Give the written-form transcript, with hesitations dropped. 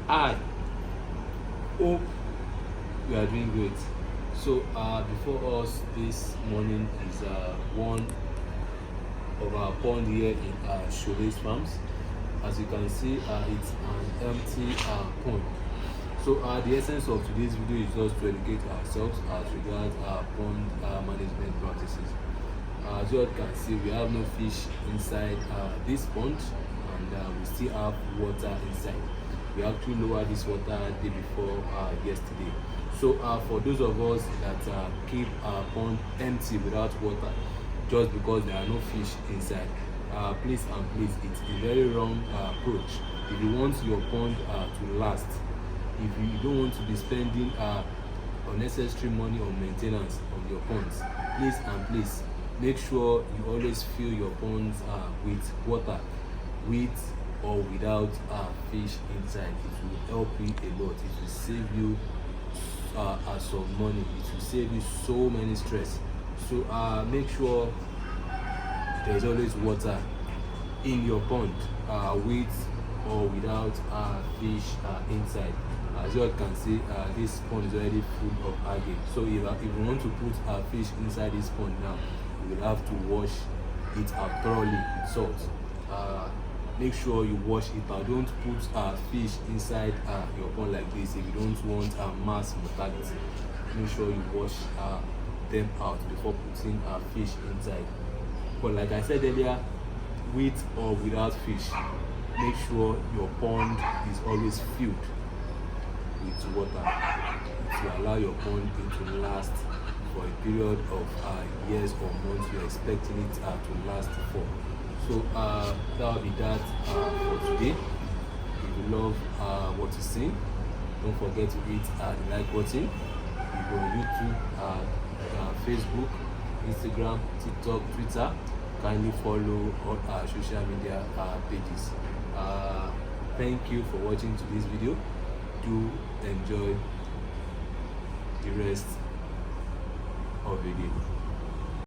I hope we are doing great. So, before us this morning is one of our pond here in Shole's Farms. As you can see, it's an empty pond. So, the essence of today's video is just to educate ourselves as regards pond management practices. As you all can see, we have no fish inside this pond, and we still have water inside. We actually lowered this water day before yesterday. So for those of us that keep our pond empty without water just because there are no fish inside, please and please, it's a very wrong approach. If you want your pond to last, if you don't want to be spending unnecessary money on maintenance on your ponds, please and please make sure you always fill your ponds with water, with or without fish inside. It will help you a lot. It will save you some money. It will save you so many stress. So make sure there is always water in your pond, with or without fish inside. As you all can see, this pond is already full of algae. So if you want to put fish inside this pond now, you will have to wash it out thoroughly with salt. Make sure you wash it out. Don't put fish inside your pond like this if you don't want mass mortality. Make sure you wash them out before putting fish inside. But like I said earlier, with or without fish, make sure your pond is always filled with water. It will allow your pond to last for a period of years or months you're expecting it to last for. So that will be that for today. If you love what you see, don't forget to hit the like button. If you're on YouTube, Facebook, Instagram, TikTok, Twitter, kindly follow all our social media pages. Thank you for watching today's video. Do enjoy the rest of the day.